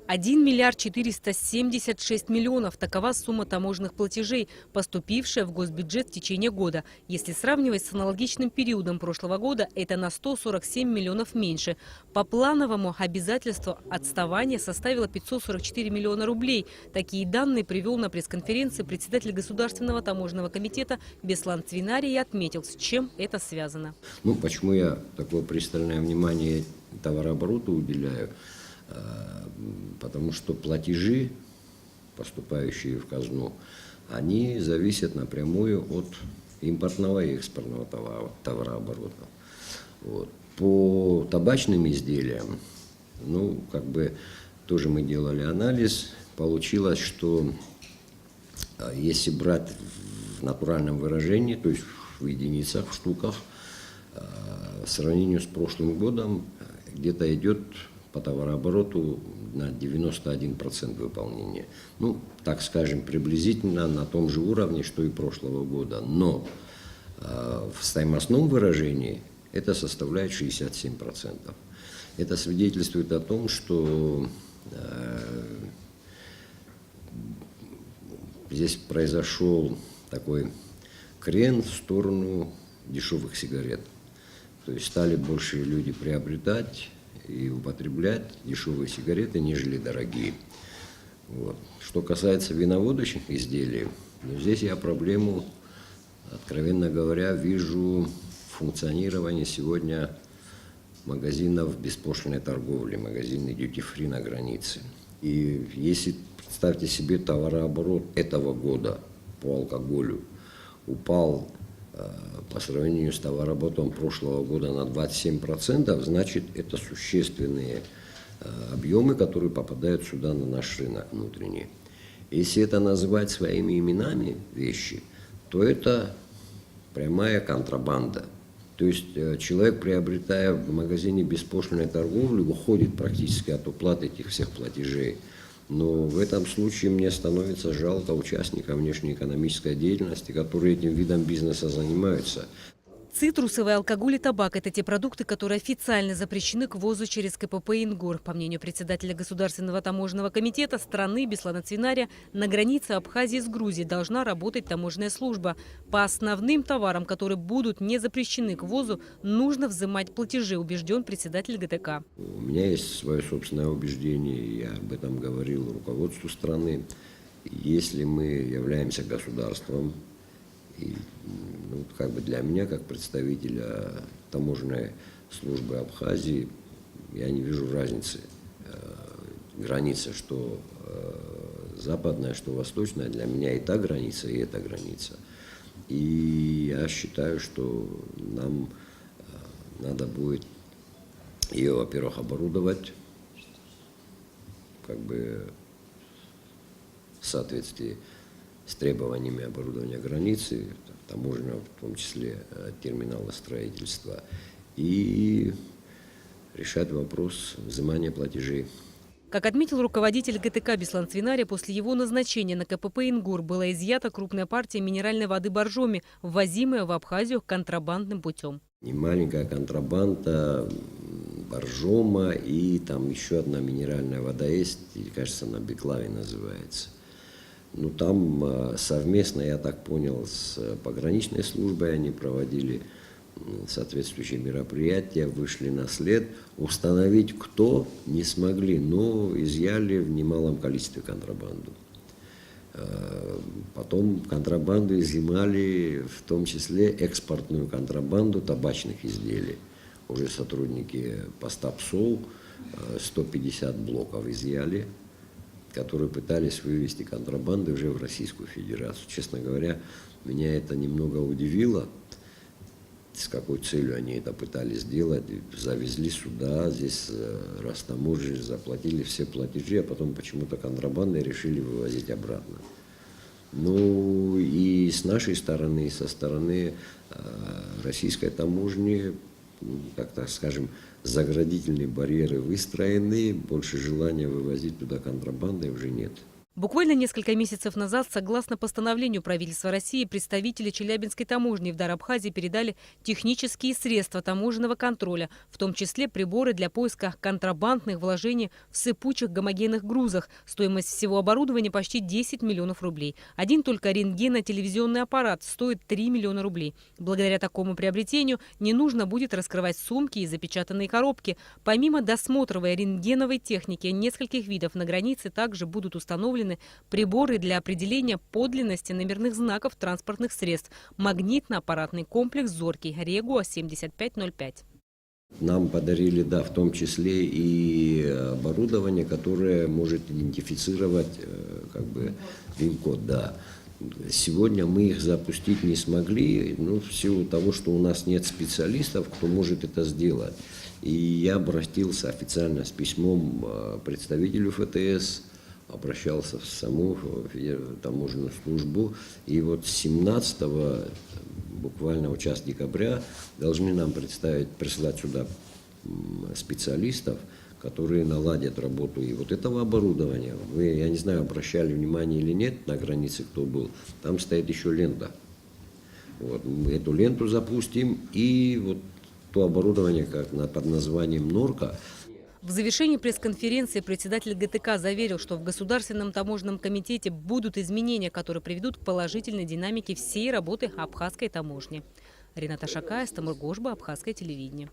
1 миллиард 476 миллионов – такова сумма таможенных платежей, поступившая в госбюджет в течение года. Если сравнивать с аналогичным периодом прошлого года, это на 147 миллионов меньше. По плановому обязательству отставание составило 544 миллиона рублей. Такие данные привел на пресс-конференции председатель Государственного таможенного комитета Беслан Цвинарий и отметил, с чем это связано. Почему я такое пристальное внимание товарообороту уделяю? Потому что платежи, поступающие в казну, они зависят напрямую от импортного и экспортного товарооборота. По табачным изделиям, тоже мы делали анализ, получилось, что если брать в натуральном выражении, то есть в единицах, в штуках, в сравнении с прошлым годом где-то идет по товарообороту на 91% выполнения. Так скажем, приблизительно на том же уровне, что и прошлого года. Но в стоимостном выражении это составляет 67%. Это свидетельствует о том, что здесь произошел такой крен в сторону дешевых сигарет. То есть стали больше люди приобретать и употреблять дешевые сигареты, нежели дорогие. Что касается виноводочных изделий, здесь я проблему, откровенно говоря, вижу в функционировании сегодня магазинов беспошлиной торговли, магазины duty-free на границе. И если, представьте себе, товарооборот этого года по алкоголю упал по сравнению с товарооборотом прошлого года на 27%, значит, это существенные объемы, которые попадают сюда на наш рынок внутренний. Если это называть своими именами вещи, то это прямая контрабанда. То есть человек, приобретая в магазине беспошлиной торговли, уходит практически от уплаты этих всех платежей. Но в этом случае мне становится жалко участников внешнеэкономической деятельности, которые этим видом бизнеса занимаются. Цитрусовый алкоголь и табак – это те продукты, которые официально запрещены к ввозу через КПП «Ингур». По мнению председателя Государственного таможенного комитета страны Беслана Цвинария, на границе Абхазии с Грузией должна работать таможенная служба. По основным товарам, которые будут не запрещены к ввозу, нужно взимать платежи, убежден председатель ГТК. У меня есть свое собственное убеждение, я об этом говорил руководству страны. Если мы являемся государством, и для меня, как представителя таможенной службы Абхазии, я не вижу разницы. Граница, что западная, что восточная, для меня и та граница, и эта граница. И я считаю, что нам надо будет ее, во-первых, оборудовать, в соответствии с требованиями оборудования границы, таможенного, в том числе терминала строительства, и решать вопрос взимания платежей. Как отметил руководитель ГТК Беслан Цвинарий, после его назначения на КПП «Ингур» была изъята крупная партия минеральной воды «Боржоми», ввозимая в Абхазию контрабандным путем. Немаленькая контрабанда, боржома и там еще одна минеральная вода есть, кажется, она Беклави называется. Там совместно, я так понял, с пограничной службой они проводили соответствующие мероприятия, вышли на след. Установить кто не смогли, но изъяли в немалом количестве контрабанду. Потом контрабанду изъимали, в том числе экспортную контрабанду табачных изделий. Уже сотрудники поста ПСОЛ 150 блоков изъяли, которые пытались вывести контрабанду уже в Российскую Федерацию. Честно говоря, меня это немного удивило, с какой целью они это пытались сделать. Завезли сюда, здесь растаможили, заплатили все платежи, а потом почему-то контрабандой решили вывозить обратно. И с нашей стороны, и со стороны российской таможни, заградительные барьеры выстроены, больше желания вывозить туда контрабандой уже нет. Буквально несколько месяцев назад, согласно постановлению правительства России, представители Челябинской таможни в дар Абхазии передали технические средства таможенного контроля, в том числе приборы для поиска контрабандных вложений в сыпучих гомогенных грузах. Стоимость всего оборудования почти 10 миллионов рублей. Один только рентгенно-телевизионный аппарат стоит 3 миллиона рублей. Благодаря такому приобретению не нужно будет раскрывать сумки и запечатанные коробки. Помимо досмотровой рентгеновой техники нескольких видов на границе также будут установлены приборы для определения подлинности номерных знаков транспортных средств, магнитно-аппаратный комплекс «Зоркий» Регуа-7505. Нам подарили, да, в том числе и оборудование, которое может идентифицировать ПИН-код, да. Сегодня мы их запустить не смогли, в силу того, что у нас нет специалистов, кто может это сделать. И я обратился официально с письмом к представителю ФТС, обращался в саму таможенную службу. И вот 17-го, буквально в час декабря, должны нам прислать сюда специалистов, которые наладят работу и вот этого оборудования. Вы, я не знаю, обращали внимание или нет, на границе кто был, там стоит еще лента. Вот, мы эту ленту запустим, и вот то оборудование, под названием «Норка». В завершении пресс-конференции председатель ГТК заверил, что в Государственном таможенном комитете будут изменения, которые приведут к положительной динамике всей работы абхазской таможни. Рената Шакая, Стамыр Гошба, Абхазское телевидение.